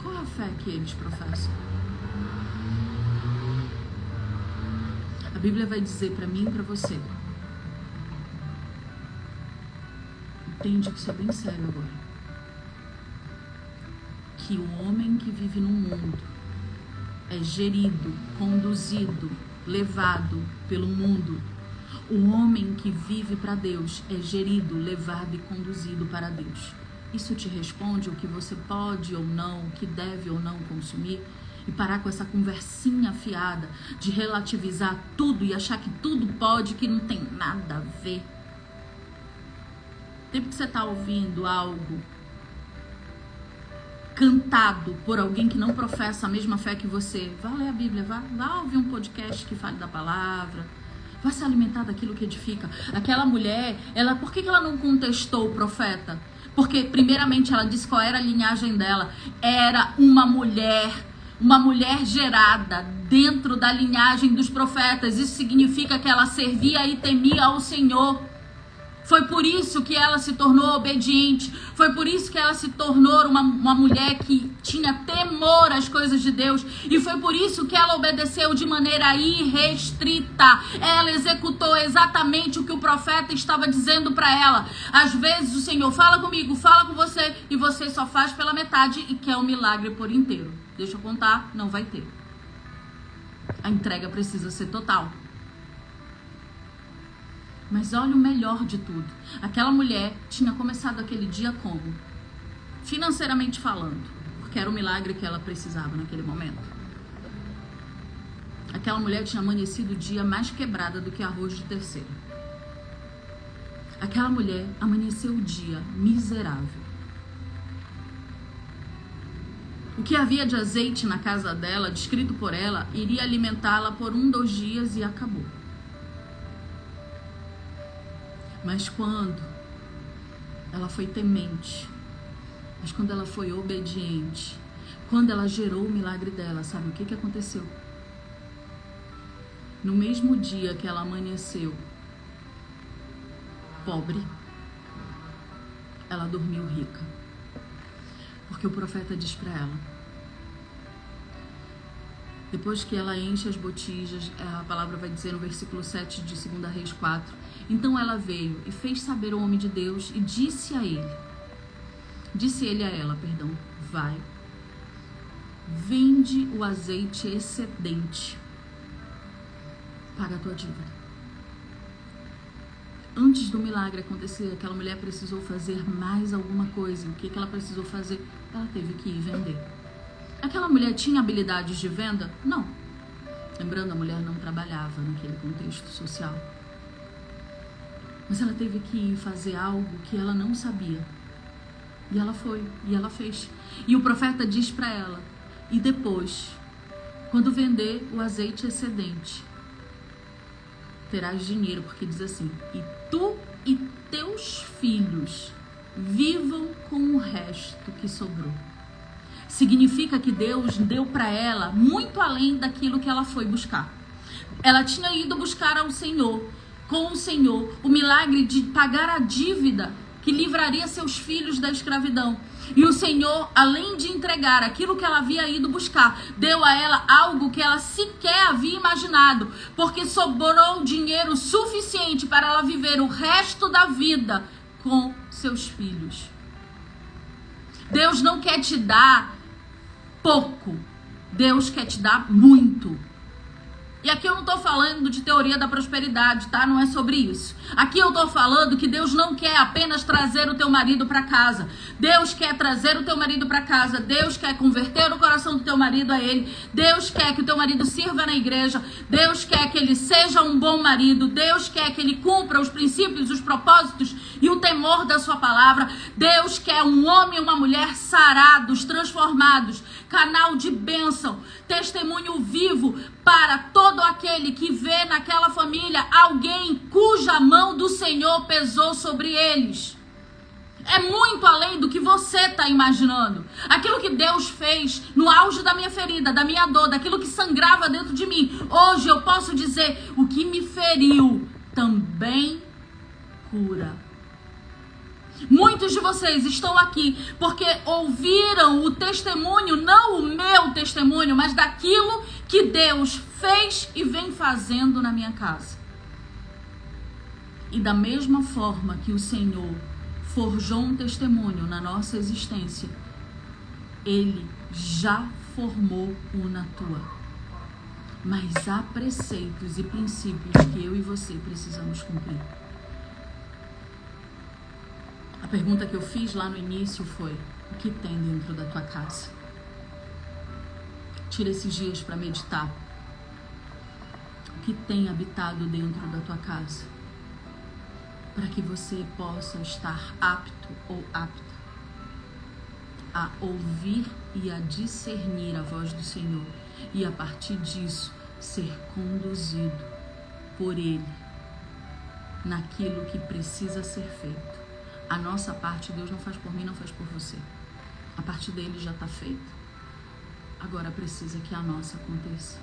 Speaker 1: Qual é a fé que eles professam? A Bíblia vai dizer para mim e para você. Entende que isso é bem sério agora. Que o homem que vive no mundo é gerido, conduzido, levado pelo mundo. O homem que vive para Deus é gerido, levado e conduzido para Deus. Isso te responde o que você pode ou não, o que deve ou não consumir? E parar com essa conversinha fiada de relativizar tudo e achar que tudo pode, que não tem nada a ver. O tempo que você está ouvindo algo cantado por alguém que não professa a mesma fé que você, vá ler a Bíblia, vá ouvir um podcast que fale da palavra, vá se alimentar daquilo que edifica. Aquela mulher, por que ela não contestou o profeta? Porque primeiramente ela disse qual era a linhagem dela. Era uma mulher gerada dentro da linhagem dos profetas. Isso significa que ela servia e temia ao Senhor. Foi por isso que ela se tornou obediente. Foi por isso que ela se tornou uma mulher que tinha temor às coisas de Deus. E foi por isso que ela obedeceu de maneira irrestrita. Ela executou exatamente o que o profeta estava dizendo para ela. Às vezes o Senhor fala comigo, fala com você, e você só faz pela metade e quer um milagre por inteiro. Deixa eu contar, não vai ter. A entrega precisa ser total. Mas olha o melhor de tudo. Aquela mulher tinha começado aquele dia como? Financeiramente falando. Porque era o milagre que ela precisava naquele momento. Aquela mulher tinha amanhecido o dia mais quebrada do que arroz de terceiro. Aquela mulher amanheceu o dia miserável. O que havia de azeite na casa dela, descrito por ela, iria alimentá-la por 1-2 dias e acabou. Mas quando ela foi temente, mas quando ela foi obediente, quando ela gerou o milagre dela, sabe o que aconteceu? No mesmo dia que ela amanheceu pobre, ela dormiu rica. Porque o profeta diz para ela, depois que ela enche as botijas, a palavra vai dizer no versículo 7 de 2 Reis 4, então ela veio e fez saber ao homem de Deus e disse ele a ela, vai, vende o azeite excedente, paga a tua dívida. Antes do milagre acontecer, aquela mulher precisou fazer mais alguma coisa. O que ela precisou fazer? Ela teve que ir vender. Aquela mulher tinha habilidades de venda? Não. Lembrando, a mulher não trabalhava naquele contexto social. Mas ela teve que ir fazer algo que ela não sabia. E ela foi, e ela fez. E o profeta diz para ela, e depois, quando vender o azeite excedente, terás dinheiro, porque diz assim, e tu e teus filhos vivam com o resto que sobrou. Significa que Deus deu para ela muito além daquilo que ela foi buscar. Ela tinha ido buscar ao Senhor, com o Senhor, o milagre de pagar a dívida que livraria seus filhos da escravidão. E o Senhor, além de entregar aquilo que ela havia ido buscar, deu a ela algo que ela sequer havia imaginado, porque sobrou dinheiro suficiente para ela viver o resto da vida com seus filhos. Deus não quer te dar pouco, Deus quer te dar muito. E aqui eu não estou falando de teoria da prosperidade, tá? Não é sobre isso. Aqui eu estou falando que Deus não quer apenas trazer o teu marido para casa. Deus quer trazer o teu marido para casa. Deus quer converter o coração do teu marido a ele. Deus quer que o teu marido sirva na igreja. Deus quer que ele seja um bom marido. Deus quer que ele cumpra os princípios, os propósitos e o temor da sua palavra. Deus quer um homem e uma mulher sarados, transformados, canal de bênção, testemunho vivo para todo aquele que vê naquela família alguém cuja mão do Senhor pesou sobre eles. É muito além do que você está imaginando. Aquilo que Deus fez no auge da minha ferida, da minha dor, daquilo que sangrava dentro de mim. Hoje eu posso dizer, o que me feriu também cura. Muitos de vocês estão aqui porque ouviram o testemunho, não o meu testemunho, mas daquilo que Deus fez e vem fazendo na minha casa. E da mesma forma que o Senhor forjou um testemunho na nossa existência, Ele já formou um na tua. Mas há preceitos e princípios que eu e você precisamos cumprir. A pergunta que eu fiz lá no início foi: o que tem dentro da tua casa? Tira esses dias para meditar. O que tem habitado dentro da tua casa? Para que você possa estar apto ou apta a ouvir e a discernir a voz do Senhor. E a partir disso, ser conduzido por Ele naquilo que precisa ser feito. A nossa parte, Deus não faz por mim, não faz por você. A parte dele já está feita. Agora precisa que a nossa aconteça.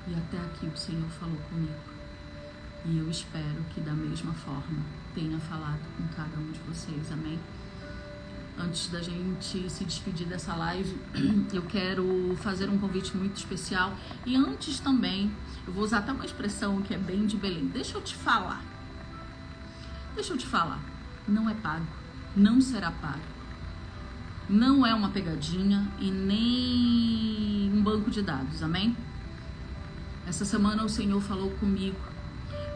Speaker 1: E até aqui o Senhor falou comigo. E eu espero que da mesma forma tenha falado com cada um de vocês. Amém? Antes da gente se despedir dessa live, eu quero fazer um convite muito especial. E antes também, eu vou usar até uma expressão que é bem de Belém. Deixa eu te falar, não é pago, não será pago, não é uma pegadinha e nem um banco de dados, amém? Essa semana o Senhor falou comigo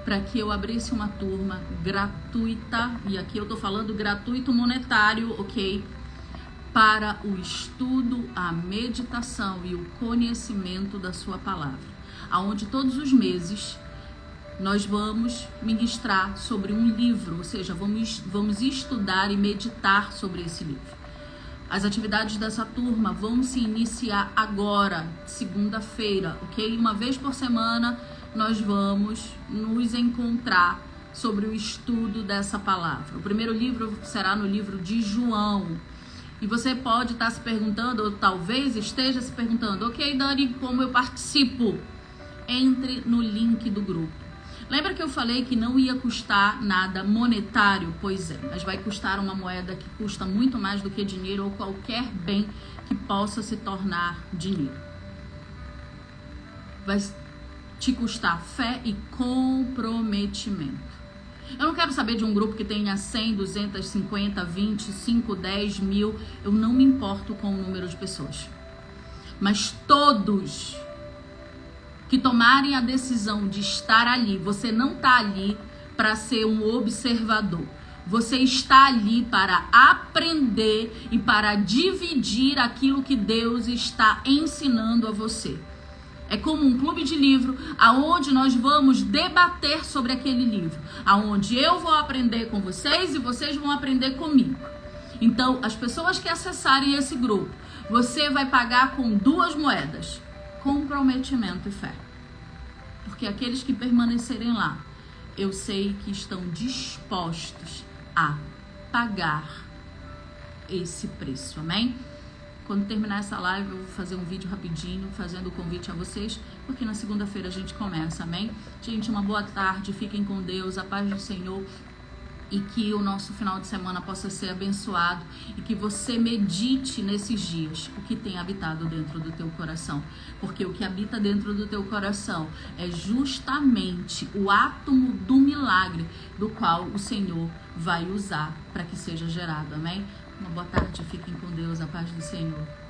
Speaker 1: para que eu abrisse uma turma gratuita, e aqui eu tô falando gratuito monetário, ok? Para o estudo, a meditação e o conhecimento da sua palavra, aonde todos os meses nós vamos ministrar sobre um livro, ou seja, vamos estudar e meditar sobre esse livro. As atividades dessa turma vão se iniciar agora, segunda-feira, ok? Uma vez por semana nós vamos nos encontrar sobre o estudo dessa palavra. O primeiro livro será no livro de João. E você pode estar se perguntando, ou talvez esteja se perguntando, ok, Dani, como eu participo? Entre no link do grupo. Lembra que eu falei que não ia custar nada monetário? Pois é, mas vai custar uma moeda que custa muito mais do que dinheiro ou qualquer bem que possa se tornar dinheiro. Vai te custar fé e comprometimento. Eu não quero saber de um grupo que tenha 100, 250, 20, 5, 10 mil. Eu não me importo com o número de pessoas. Mas todos que tomarem a decisão de estar ali, você não está ali para ser um observador. Você está ali para aprender e para dividir aquilo que Deus está ensinando a você. É como um clube de livro, aonde nós vamos debater sobre aquele livro, aonde eu vou aprender com vocês e vocês vão aprender comigo. Então, as pessoas que acessarem esse grupo, você vai pagar com 2 moedas: comprometimento e fé. Porque aqueles que permanecerem lá, eu sei que estão dispostos a pagar esse preço, amém? Quando terminar essa live, eu vou fazer um vídeo rapidinho, fazendo o convite a vocês, porque na segunda-feira a gente começa, amém? Gente, uma boa tarde, fiquem com Deus, a paz do Senhor e que o nosso final de semana possa ser abençoado e que você medite nesses dias o que tem habitado dentro do teu coração, porque o que habita dentro do teu coração é justamente o átomo do milagre do qual o Senhor vai usar para que seja gerado, amém? Uma boa tarde, fiquem com Deus, a paz do Senhor.